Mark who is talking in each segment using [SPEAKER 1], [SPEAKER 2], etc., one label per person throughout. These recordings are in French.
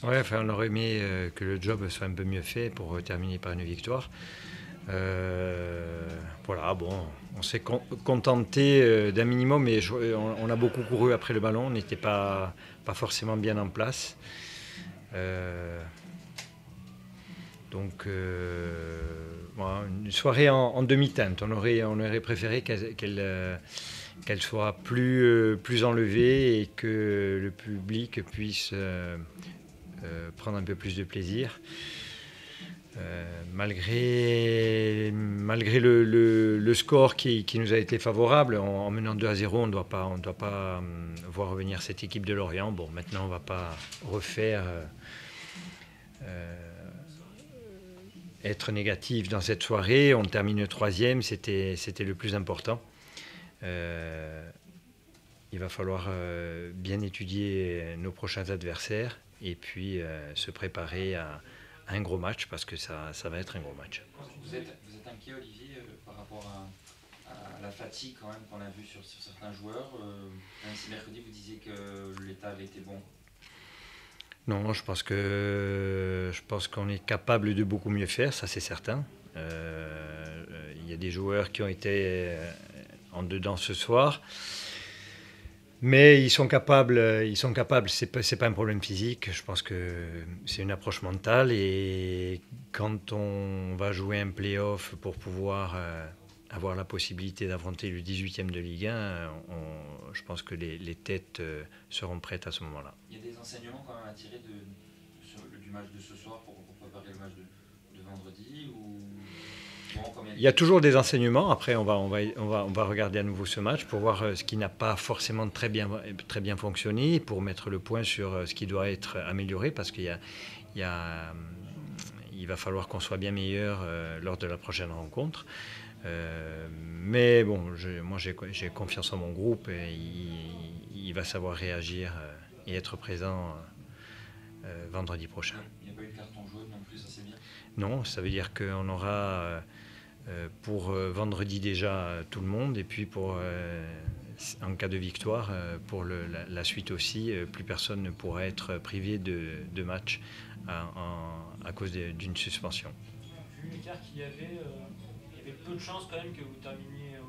[SPEAKER 1] Ouais, enfin, on aurait aimé que le job soit un peu mieux fait pour terminer par une victoire. Voilà, bon, on s'est contenté d'un minimum, mais on a beaucoup couru après le ballon, on n'était pas forcément bien en place. Euh, voilà, une soirée en demi-teinte. On aurait préféré qu'elle soit plus enlevée et que le public puisse prendre un peu plus de plaisir. Malgré le score qui nous a été favorable, en menant 2-0, on ne doit pas voir revenir cette équipe de Lorient. Bon, maintenant, on ne va pas refaire être négatif dans cette soirée. On termine troisième, c'était le plus important. Il va falloir bien étudier nos prochains adversaires et puis se préparer à un gros match parce que ça va être un gros match.
[SPEAKER 2] Vous êtes inquiet, Olivier, par rapport à la fatigue quand même qu'on a vue sur certains joueurs, même si mercredi vous disiez que l'état avait été bon.
[SPEAKER 1] Non, je pense qu'on est capable de beaucoup mieux faire, ça c'est certain. Il y a des joueurs qui ont été en dedans ce soir. Mais ils sont capables. C'est pas un problème physique. Je pense que c'est une approche mentale. Et quand on va jouer un play-off pour pouvoir avoir la possibilité d'affronter le 18e de Ligue 1, je pense que les têtes seront prêtes à ce moment-là.
[SPEAKER 2] Il y a des enseignements quand même à tirer du match de ce soir pour préparer le match de vendredi ou bon,
[SPEAKER 1] Il y a toujours des enseignements. Après, on va regarder à nouveau ce match pour voir ce qui n'a pas forcément très bien fonctionné, pour mettre le point sur ce qui doit être amélioré, parce il y a, il va falloir qu'on soit bien meilleur lors de la prochaine rencontre. Mais bon, moi j'ai confiance en mon groupe et il va savoir réagir et être présent vendredi prochain.
[SPEAKER 2] il n'y a pas eu de carton jaune non plus, ça c'est bien.
[SPEAKER 1] Non, ça veut dire qu'on aura pour vendredi déjà tout le monde et puis en cas de victoire pour la suite aussi, plus personne ne pourra être privé de match à cause d'une suspension.
[SPEAKER 3] Vu l'écart qu'il y avait, il y avait peu de chances quand même que vous terminiez à une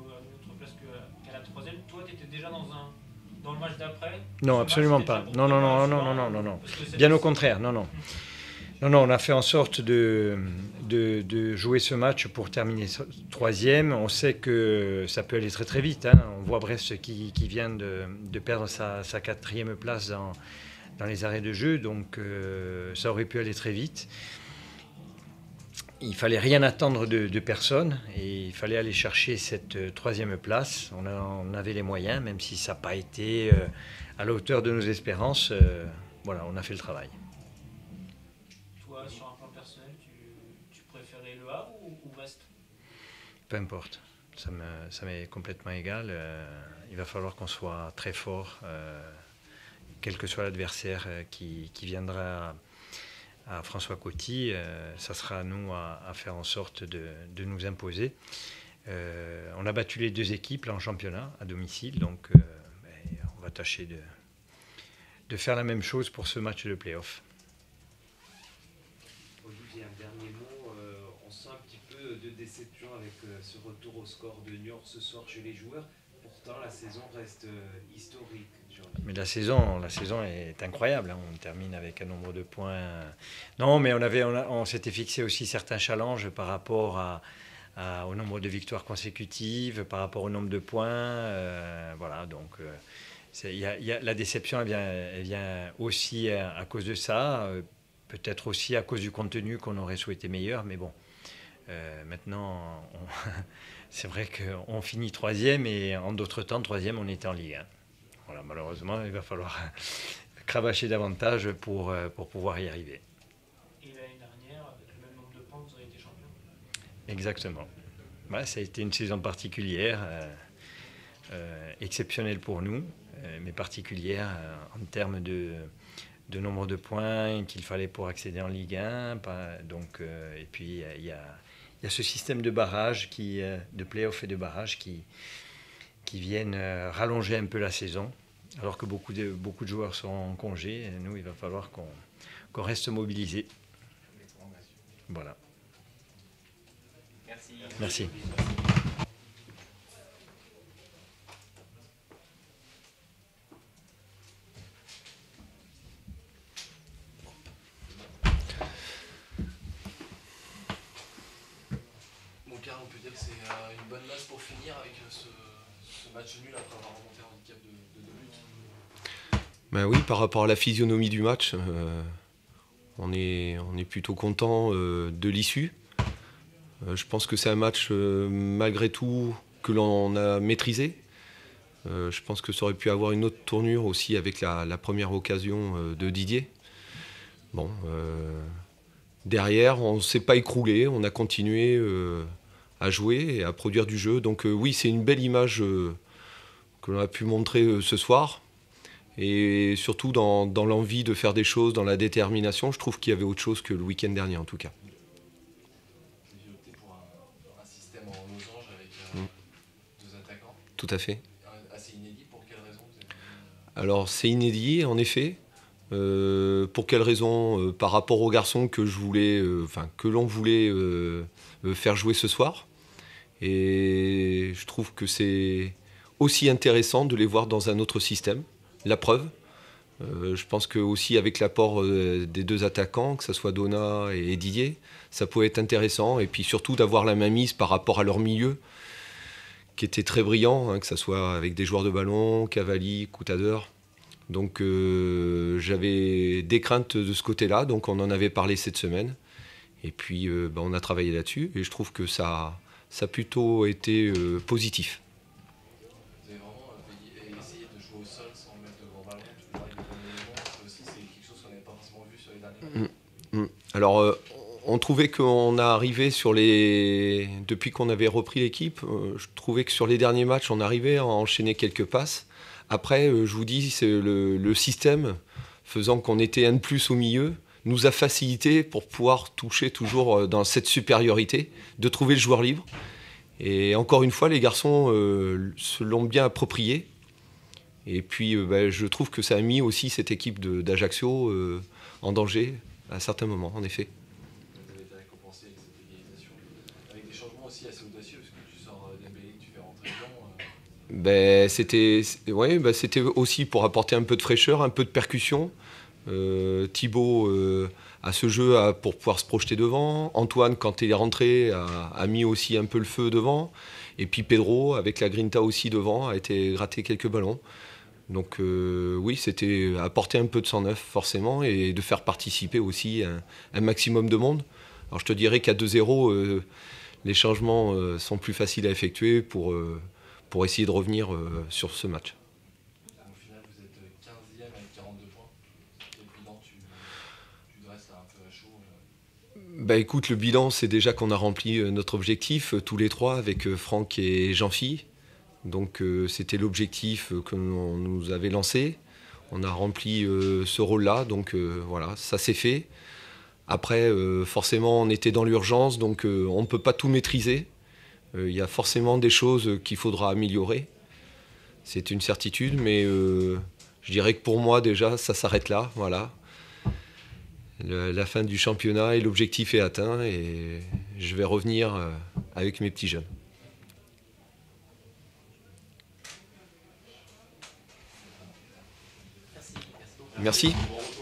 [SPEAKER 3] autre place qu'à la troisième. Toi, tu étais déjà dans le match d'après.
[SPEAKER 1] Non,
[SPEAKER 3] Ce match,
[SPEAKER 1] absolument
[SPEAKER 3] c'était déjà
[SPEAKER 1] pas.
[SPEAKER 3] pour
[SPEAKER 1] Non,
[SPEAKER 3] toi
[SPEAKER 1] non, non,
[SPEAKER 3] un
[SPEAKER 1] non, non,
[SPEAKER 3] choix,
[SPEAKER 1] non, non, non.
[SPEAKER 3] parce que
[SPEAKER 1] Bien au contraire, non, non. Non, non, on a fait en sorte de jouer ce match pour terminer troisième. On sait que ça peut aller très très vite. Hein. On voit Brest qui vient de perdre sa quatrième place dans les arrêts de jeu, donc ça aurait pu aller très vite. Il fallait rien attendre de personne et il fallait aller chercher cette troisième place. On avait les moyens, même si ça n'a pas été à la hauteur de nos espérances. Voilà, on a fait le travail.
[SPEAKER 3] toi, sur un plan personnel, tu préférais Le Havre ou Brest?
[SPEAKER 1] Peu importe, ça m'est complètement égal. Il va falloir qu'on soit très fort, quel que soit l'adversaire qui viendra à François Coty. Ça sera à nous à faire en sorte de nous imposer. On a battu les deux équipes là, en championnat à domicile, donc on va tâcher de faire la même chose pour ce match de play-off.
[SPEAKER 4] Olivier, un dernier mot. On sent un petit peu de déception avec ce retour au score de Niort ce soir chez les joueurs. Pourtant, la saison reste historique.
[SPEAKER 1] Mais la saison est incroyable. Hein. On termine avec un nombre de points. Non, mais on s'était fixé aussi certains challenges par rapport au nombre de victoires consécutives, par rapport au nombre de points. Voilà, donc la déception, elle vient aussi à cause de ça. Peut-être aussi à cause du contenu qu'on aurait souhaité meilleur. Mais bon, maintenant, c'est vrai qu'on finit troisième et en d'autres temps, troisième, on était en Ligue 1. Voilà, malheureusement, il va falloir cravacher davantage pour pouvoir y arriver.
[SPEAKER 3] Et l'année dernière, avec le même nombre de points, vous auriez été champion.
[SPEAKER 1] Exactement. Ouais, ça a été une saison particulière, exceptionnelle pour nous, mais particulière en termes de nombre de points qu'il fallait pour accéder en Ligue 1. Donc, et puis, il y a ce système de barrage, de play-off et de barrage qui viennent rallonger un peu la saison. Alors que beaucoup de joueurs sont en congé, et nous, il va falloir qu'on reste mobilisés. Voilà. Merci.
[SPEAKER 5] Bon, Karl, on peut dire que c'est une bonne base pour finir avec ce match nul après avoir remonté un handicap de 2 buts.
[SPEAKER 6] Ben oui, par rapport à la physionomie du match, on est plutôt content de l'issue. Je pense que c'est un match, malgré tout, que l'on a maîtrisé. Je pense que ça aurait pu avoir une autre tournure aussi avec la première occasion de Didier. Bon, derrière, on ne s'est pas écroulé, on a continué à jouer et à produire du jeu. Donc oui, c'est une belle image que l'on a pu montrer ce soir. Et surtout dans l'envie de faire des choses, dans la détermination, je trouve qu'il y avait autre chose que le week-end dernier en tout cas.
[SPEAKER 5] Vous avez opté pour un système en losange avec 2 attaquants.
[SPEAKER 6] Tout à fait.
[SPEAKER 5] Assez inédit, pour quelle raison vous avez...
[SPEAKER 6] Alors c'est inédit en effet. Pour quelle raison par rapport aux garçons que l'on voulait faire jouer ce soir. Et je trouve que c'est aussi intéressant de les voir dans un autre système. La preuve, je pense que aussi avec l'apport des 2 attaquants, que ce soit Donat et Didier, ça pouvait être intéressant. Et puis surtout d'avoir la mainmise par rapport à leur milieu, qui était très brillant, hein, que ce soit avec des joueurs de ballon, Cavalli, Coutadeur. Donc j'avais des craintes de ce côté-là, donc on en avait parlé cette semaine. Et puis on a travaillé là-dessus et je trouve que ça a plutôt été positif.
[SPEAKER 5] Vous avez vraiment essayé de jouer au sol sans mettre de gros ballons. Tu parlais de combinaisons, aussi c'est quelque chose qu'on n'avait pas forcément vu sur les derniers matchs.
[SPEAKER 6] Alors on trouvait qu'on a arrivé depuis qu'on avait repris l'équipe, je trouvais que sur les derniers matchs on arrivait à enchaîner quelques passes. Après, je vous dis, c'est le système faisant qu'on était un de plus au milieu nous a facilité pour pouvoir toucher toujours dans cette supériorité, de trouver le joueur libre. Et encore une fois, les garçons se l'ont bien approprié. Et puis, je trouve que ça a mis aussi cette équipe d'Ajaccio en danger à certains moments, en effet.
[SPEAKER 5] Vous avez été récompensé avec cette égalisation, avec des changements aussi assez audacieux, parce que tu sors Dembélé, tu fais rentrer Lyon.
[SPEAKER 6] C'était aussi pour apporter un peu de fraîcheur, un peu de percussion. Thibaut a ce jeu pour pouvoir se projeter devant. Antoine, quand il est rentré, a mis aussi un peu le feu devant. Et puis Pedro, avec la Grinta aussi devant, a été gratter quelques ballons. Donc oui, c'était apporter un peu de sang neuf forcément et de faire participer aussi un maximum de monde. Alors je te dirais qu'à 2-0, les changements sont plus faciles à effectuer pour essayer de revenir sur ce match.
[SPEAKER 5] Au final, vous êtes 15e avec 42 points. Quel bilan tu dresses là un peu à chaud
[SPEAKER 6] Écoute, le bilan, c'est déjà qu'on a rempli notre objectif, tous les trois, avec Franck et Jean-Phi. Donc c'était l'objectif que l'on nous avait lancé. On a rempli ce rôle-là, donc voilà, ça s'est fait. Après, forcément, on était dans l'urgence, donc on ne peut pas tout maîtriser. Il y a forcément des choses qu'il faudra améliorer. C'est une certitude, mais je dirais que pour moi, déjà, ça s'arrête là. Voilà. La fin du championnat et l'objectif est atteint et je vais revenir avec mes petits jeunes. Merci.